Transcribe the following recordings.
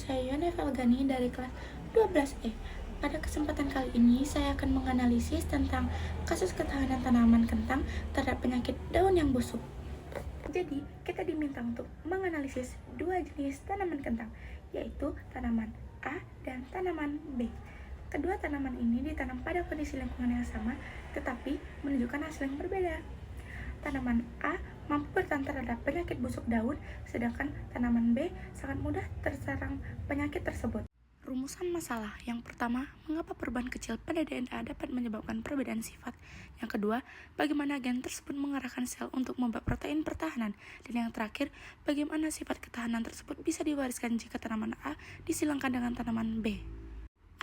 saya Yone Felgani dari kelas 12E. Pada kesempatan kali ini, saya akan menganalisis tentang kasus ketahanan tanaman kentang terhadap penyakit daun yang busuk. Jadi, kita diminta untuk menganalisis dua jenis tanaman kentang, yaitu tanaman A dan tanaman B. Kedua tanaman ini ditanam pada kondisi lingkungan yang sama, tetapi menunjukkan hasil yang berbeda. Tanaman A mampu bertahan terhadap penyakit busuk daun, sedangkan tanaman B sangat mudah terserang penyakit tersebut. Rumusan masalah. Yang pertama, mengapa perubahan kecil pada DNA dapat menyebabkan perbedaan sifat? Yang kedua, bagaimana gen tersebut mengarahkan sel untuk membuat protein pertahanan? Dan yang terakhir, bagaimana sifat ketahanan tersebut bisa diwariskan jika tanaman A disilangkan dengan tanaman B?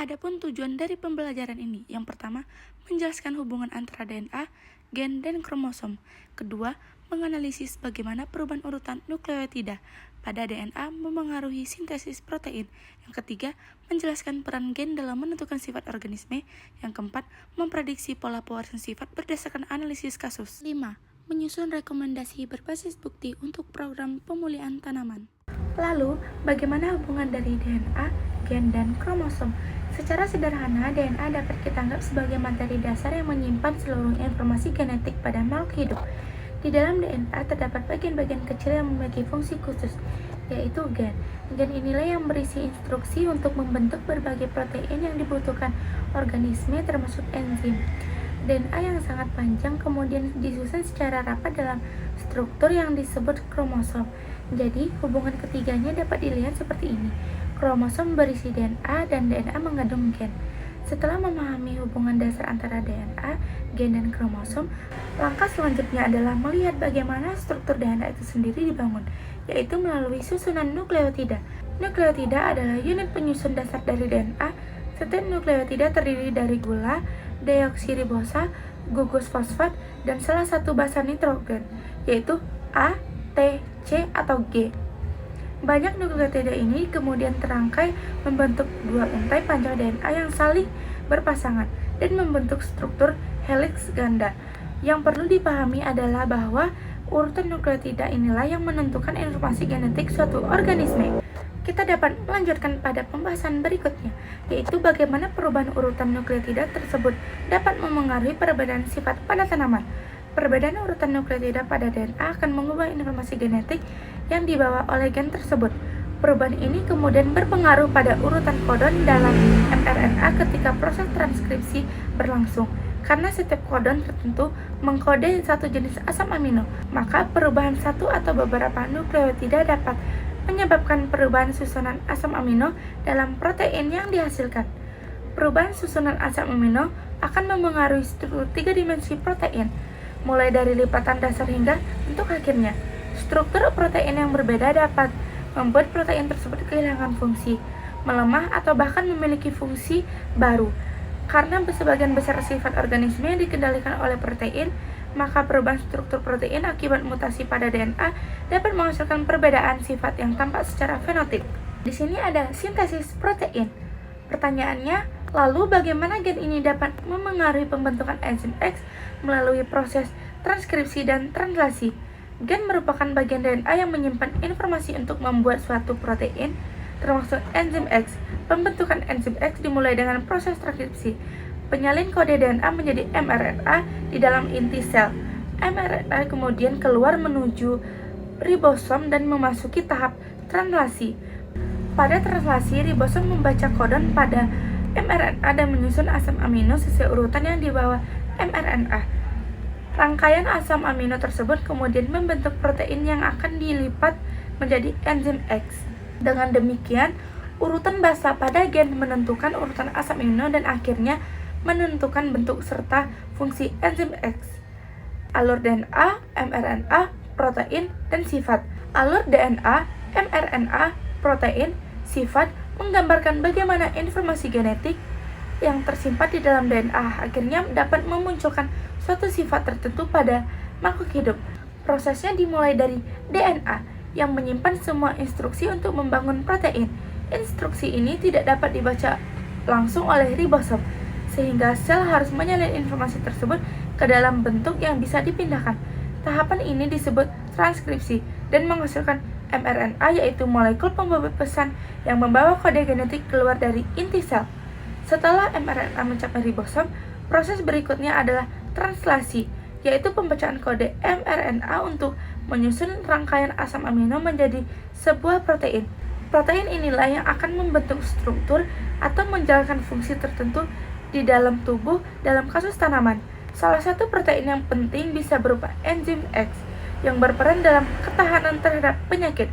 Adapun tujuan dari pembelajaran ini, yang pertama, menjelaskan hubungan antara DNA, gen, dan kromosom. Kedua, menganalisis bagaimana perubahan urutan nukleotida pada DNA memengaruhi sintesis protein. Yang ketiga, menjelaskan peran gen dalam menentukan sifat organisme. Yang keempat, memprediksi pola pewarisan sifat berdasarkan analisis kasus. 5. Menyusun rekomendasi berbasis bukti untuk program pemulihan tanaman. Lalu, bagaimana hubungan dari DNA, gen, dan kromosom? Secara sederhana, DNA dapat kita anggap sebagai materi dasar yang menyimpan seluruh informasi genetik pada makhluk hidup. Di dalam DNA terdapat bagian-bagian kecil yang memiliki fungsi khusus, yaitu gen. Gen inilah yang berisi instruksi untuk membentuk berbagai protein yang dibutuhkan organisme termasuk enzim. DNA yang sangat panjang kemudian disusun secara rapat dalam struktur yang disebut kromosom. Jadi, hubungan ketiganya dapat dilihat seperti ini. Kromosom berisi DNA dan DNA mengandung gen. Setelah memahami hubungan dasar antara DNA, gen, dan kromosom, langkah selanjutnya adalah melihat bagaimana struktur DNA itu sendiri dibangun, yaitu melalui susunan nukleotida. Nukleotida adalah unit penyusun dasar dari DNA. Setiap nukleotida terdiri dari gula, deoksiribosa, gugus fosfat, dan salah satu basa nitrogen, yaitu A, T, C, atau G. Banyak nukleotida ini kemudian terangkai membentuk dua untai panjang DNA yang saling berpasangan dan membentuk struktur heliks ganda. Yang perlu dipahami adalah bahwa urutan nukleotida inilah yang menentukan informasi genetik suatu organisme. Kita dapat melanjutkan pada pembahasan berikutnya, yaitu bagaimana perubahan urutan nukleotida tersebut dapat memengaruhi perbedaan sifat pada tanaman. Perbedaan urutan nukleotida pada DNA akan mengubah informasi genetik yang dibawa oleh gen tersebut. Perubahan ini kemudian berpengaruh pada urutan kodon dalam mRNA ketika proses transkripsi berlangsung. Karena setiap kodon tertentu mengkode satu jenis asam amino, maka perubahan satu atau beberapa nukleotida dapat menyebabkan perubahan susunan asam amino dalam protein yang dihasilkan. Perubahan susunan asam amino akan memengaruhi struktur 3 dimensi protein, mulai dari lipatan dasar hingga bentuk akhirnya. Struktur protein yang berbeda dapat membuat protein tersebut kehilangan fungsi, melemah, atau bahkan memiliki fungsi baru. Karena sebagian besar sifat organisme yang dikendalikan oleh protein, maka perubahan struktur protein akibat mutasi pada DNA dapat menghasilkan perbedaan sifat yang tampak secara fenotip. Di sini ada sintesis protein. Pertanyaannya, lalu bagaimana gen ini dapat memengaruhi pembentukan enzim X melalui proses transkripsi dan translasi? Gen merupakan bagian DNA yang menyimpan informasi untuk membuat suatu protein, termasuk enzim X. Pembentukan enzim X dimulai dengan proses transkripsi. Penyalin kode DNA menjadi mRNA di dalam inti sel. mRNA kemudian keluar menuju ribosom dan memasuki tahap translasi. Pada translasi, ribosom membaca kodon pada mRNA dan menyusun asam amino sesuai urutan yang dibawa mRNA. Rangkaian asam amino tersebut kemudian membentuk protein yang akan dilipat menjadi enzim X. Dengan demikian, urutan basa pada gen menentukan urutan asam amino dan akhirnya menentukan bentuk serta fungsi enzim X. Alur DNA, mRNA, protein, dan sifat. Alur DNA, mRNA, protein, sifat menggambarkan bagaimana informasi genetik yang tersimpan di dalam DNA akhirnya dapat memunculkan suatu sifat tertentu pada makhluk hidup. Prosesnya dimulai dari DNA yang menyimpan semua instruksi untuk membangun protein. Instruksi ini tidak dapat dibaca langsung oleh ribosom, sehingga sel harus menyalin informasi tersebut ke dalam bentuk yang bisa dipindahkan. Tahapan ini disebut transkripsi dan menghasilkan mRNA yaitu molekul pembawa pesan yang membawa kode genetik keluar dari inti sel. Setelah mRNA mencapai ribosom, proses berikutnya adalah translasi, yaitu pembacaan kode mRNA untuk menyusun rangkaian asam amino menjadi sebuah protein. Protein inilah yang akan membentuk struktur atau menjalankan fungsi tertentu di dalam tubuh dalam kasus tanaman. Salah satu protein yang penting bisa berupa enzim X yang berperan dalam ketahanan terhadap penyakit.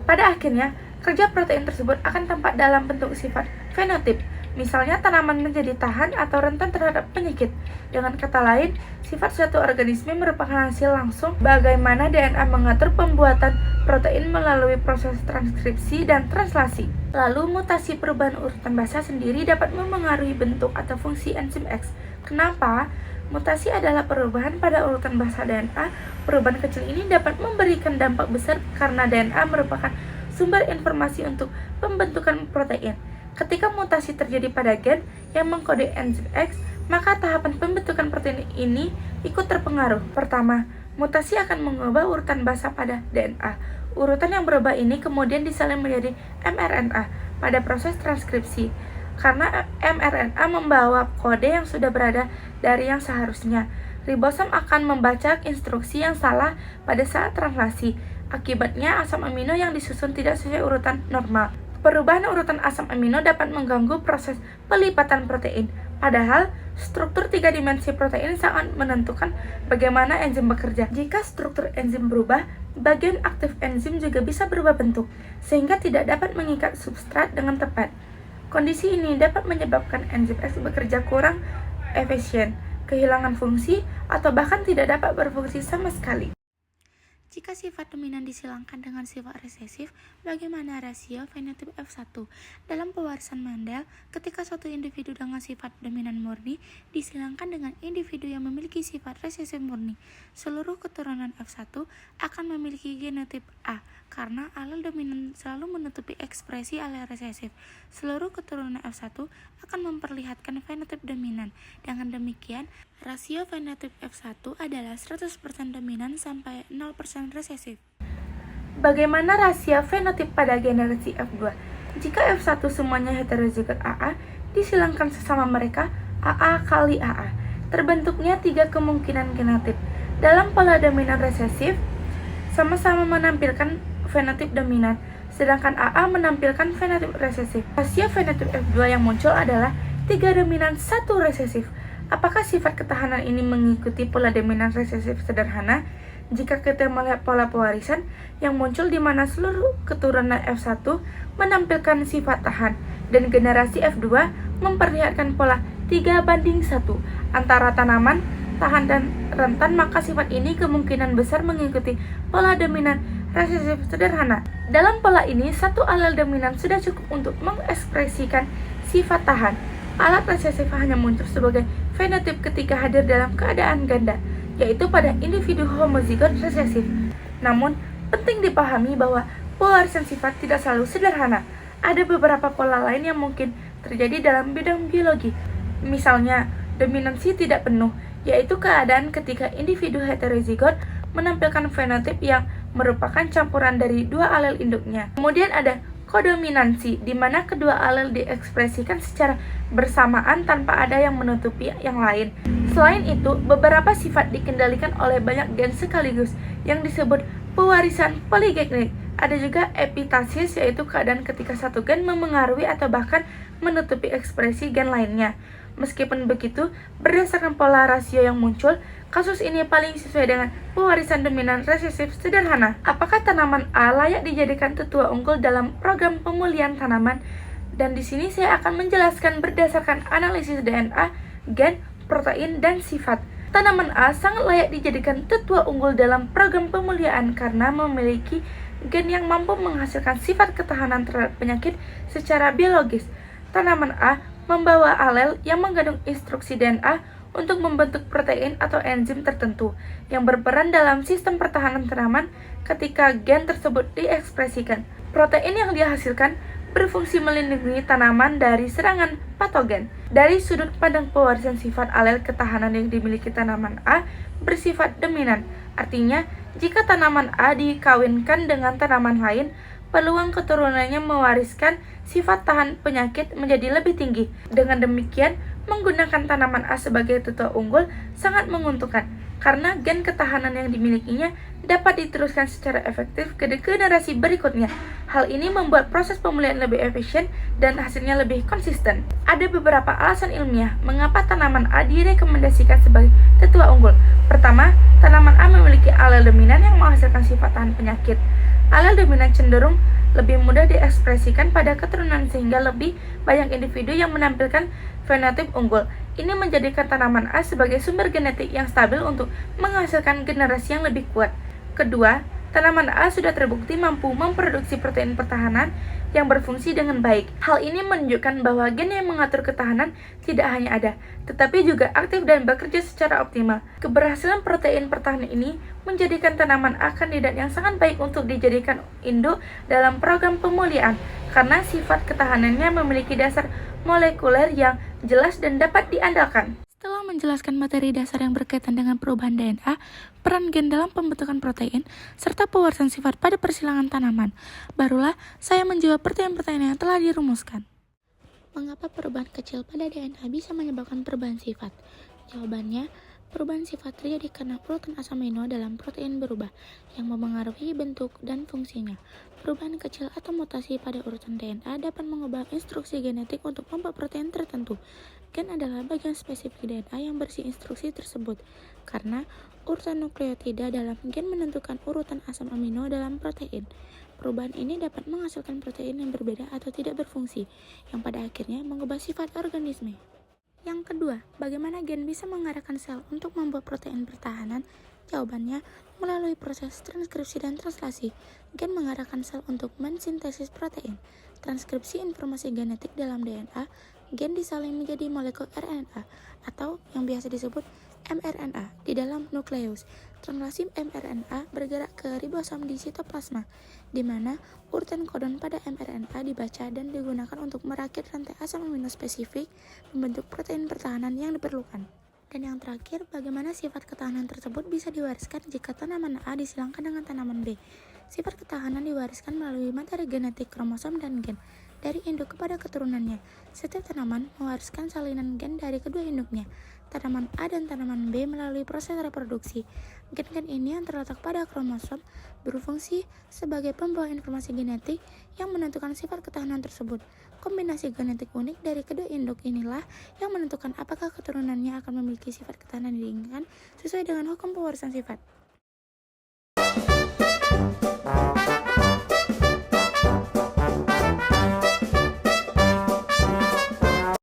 Pada akhirnya, kerja protein tersebut akan tampak dalam bentuk sifat fenotip. Misalnya tanaman menjadi tahan atau rentan terhadap penyakit. Dengan kata lain, sifat suatu organisme merupakan hasil langsung bagaimana DNA mengatur pembuatan protein melalui proses transkripsi dan translasi. Lalu, mutasi perubahan urutan basa sendiri dapat memengaruhi bentuk atau fungsi enzim X. Kenapa? Mutasi adalah perubahan pada urutan basa DNA. Perubahan kecil ini dapat memberikan dampak besar karena DNA merupakan sumber informasi untuk pembentukan protein. Ketika mutasi terjadi pada gen yang mengkode enzim X, maka tahapan pembentukan protein ini ikut terpengaruh. Pertama, mutasi akan mengubah urutan basa pada DNA. Urutan yang berubah ini kemudian disalin menjadi mRNA pada proses transkripsi. Karena mRNA membawa kode yang sudah berada dari yang seharusnya, ribosom akan membaca instruksi yang salah pada saat translasi. Akibatnya, asam amino yang disusun tidak sesuai urutan normal. Perubahan urutan asam amino dapat mengganggu proses pelipatan protein. Padahal, struktur 3 dimensi protein sangat menentukan bagaimana enzim bekerja. Jika struktur enzim berubah, bagian aktif enzim juga bisa berubah bentuk, sehingga tidak dapat mengikat substrat dengan tepat. Kondisi ini dapat menyebabkan enzim X bekerja kurang efisien, kehilangan fungsi, atau bahkan tidak dapat berfungsi sama sekali. Jika sifat dominan disilangkan dengan sifat resesif, bagaimana rasio fenotip F1? Dalam pewarisan Mendel, ketika suatu individu dengan sifat dominan murni disilangkan dengan individu yang memiliki sifat resesif murni, seluruh keturunan F1 akan memiliki genotip A, karena alel dominan selalu menutupi ekspresi alel resesif. Seluruh keturunan F1 akan memperlihatkan fenotip dominan. Dengan demikian, rasio fenotip F1 adalah 100% dominan sampai 0% resesif. Bagaimana rasio fenotip pada generasi F2? Jika F1 semuanya heterozigot AA, disilangkan sesama mereka AA kali AA. Terbentuknya 3 kemungkinan genotip. Dalam pola dominan resesif, sama-sama menampilkan fenotip dominan, sedangkan AA menampilkan fenotip resesif. Rasio fenotip F2 yang muncul adalah 3 dominan 1 resesif. Apakah sifat ketahanan ini mengikuti pola dominan resesif sederhana? Jika kita melihat pola pewarisan yang muncul di mana seluruh keturunan F1 menampilkan sifat tahan dan generasi F2 memperlihatkan pola 3:1 antara tanaman, tahan, dan rentan, maka sifat ini kemungkinan besar mengikuti pola dominan resesif sederhana. Dalam pola ini, satu alel dominan sudah cukup untuk mengekspresikan sifat tahan. Alat resesif hanya muncul sebagai fenotip ketika hadir dalam keadaan ganda, yaitu pada individu homozigot resesif. Namun, penting dipahami bahwa pewarisan sifat tidak selalu sederhana. Ada beberapa pola lain yang mungkin terjadi dalam bidang biologi. Misalnya, dominansi tidak penuh, yaitu keadaan ketika individu heterozigot menampilkan fenotip yang merupakan campuran dari 2 alel induknya. Kemudian ada kodominansi, di mana kedua alel diekspresikan secara bersamaan tanpa ada yang menutupi yang lain. Selain itu, beberapa sifat dikendalikan oleh banyak gen sekaligus yang disebut pewarisan poligeknik. Ada juga epitasis, yaitu keadaan ketika satu gen memengaruhi atau bahkan menutupi ekspresi gen lainnya. Meskipun begitu, berdasarkan pola rasio yang muncul, kasus ini paling sesuai dengan pewarisan dominan resesif sederhana. Apakah tanaman A layak dijadikan tetua unggul dalam program pemulihan tanaman? Dan di sini saya akan menjelaskan berdasarkan analisis DNA, gen, protein, dan sifat. Tanaman A sangat layak dijadikan tetua unggul dalam program pemulihan karena memiliki gen yang mampu menghasilkan sifat ketahanan terhadap penyakit secara biologis. Tanaman A membawa alel yang mengandung instruksi DNA untuk membentuk protein atau enzim tertentu yang berperan dalam sistem pertahanan tanaman ketika gen tersebut diekspresikan. Protein yang dihasilkan berfungsi melindungi tanaman dari serangan patogen. Dari sudut pandang pewarisan sifat, alel ketahanan yang dimiliki tanaman A bersifat dominan. Artinya, jika tanaman A dikawinkan dengan tanaman lain, peluang keturunannya mewariskan sifat tahan penyakit menjadi lebih tinggi. Dengan demikian, menggunakan tanaman A sebagai tetua unggul sangat menguntungkan, karena gen ketahanan yang dimilikinya dapat diteruskan secara efektif ke generasi berikutnya. Hal ini membuat proses pemulihan lebih efisien dan hasilnya lebih konsisten. Ada beberapa alasan ilmiah mengapa tanaman A direkomendasikan sebagai tetua unggul. Pertama, tanaman A memiliki alel dominan yang menghasilkan sifat tahan penyakit. Alel dominan cenderung lebih mudah diekspresikan pada keturunan sehingga lebih banyak individu yang menampilkan fenotip unggul. Ini menjadikan tanaman A sebagai sumber genetik yang stabil untuk menghasilkan generasi yang lebih kuat. Kedua, tanaman A sudah terbukti mampu memproduksi protein pertahanan yang berfungsi dengan baik. Hal ini menunjukkan bahwa gen yang mengatur ketahanan tidak hanya ada, tetapi juga aktif dan bekerja secara optimal. Keberhasilan protein pertahanan ini menjadikan tanaman A kandidat yang sangat baik untuk dijadikan induk dalam program pemulihan, karena sifat ketahanannya memiliki dasar molekuler yang jelas dan dapat diandalkan. Setelah menjelaskan materi dasar yang berkaitan dengan perubahan DNA, peran gen dalam pembentukan protein, serta pewarisan sifat pada persilangan tanaman, barulah saya menjawab pertanyaan-pertanyaan yang telah dirumuskan. Mengapa perubahan kecil pada DNA bisa menyebabkan perubahan sifat? Jawabannya, perubahan sifat terjadi karena urutan asam amino dalam protein berubah, yang memengaruhi bentuk dan fungsinya. Perubahan kecil atau mutasi pada urutan DNA dapat mengubah instruksi genetik untuk membuat protein tertentu. Gen adalah bagian spesifik DNA yang berisi instruksi tersebut, karena urutan nukleotida dalam gen menentukan urutan asam amino dalam protein. Perubahan ini dapat menghasilkan protein yang berbeda atau tidak berfungsi, yang pada akhirnya mengubah sifat organisme. Yang kedua, bagaimana gen bisa mengarahkan sel untuk membuat protein pertahanan? Jawabannya, melalui proses transkripsi dan translasi. Gen mengarahkan sel untuk mensintesis protein. Transkripsi informasi genetik dalam DNA, gen disalin menjadi molekul RNA atau yang biasa disebut mRNA di dalam nukleus. Translasi mRNA bergerak ke ribosom di sitoplasma, di mana urutan kodon pada mRNA dibaca dan digunakan untuk merakit rantai asam amino spesifik membentuk protein pertahanan yang diperlukan. Dan yang terakhir, bagaimana sifat ketahanan tersebut bisa diwariskan jika tanaman A disilangkan dengan tanaman B? Sifat ketahanan diwariskan melalui materi genetik kromosom dan gen dari induk kepada keturunannya. Setiap tanaman mewariskan salinan gen dari kedua induknya. Tanaman A dan tanaman B melalui proses reproduksi. Gen-gen ini yang terletak pada kromosom berfungsi sebagai pembawa informasi genetik yang menentukan sifat ketahanan tersebut. Kombinasi genetik unik dari kedua induk inilah yang menentukan apakah keturunannya akan memiliki sifat ketahanan yang diinginkan sesuai dengan hukum pewarisan sifat.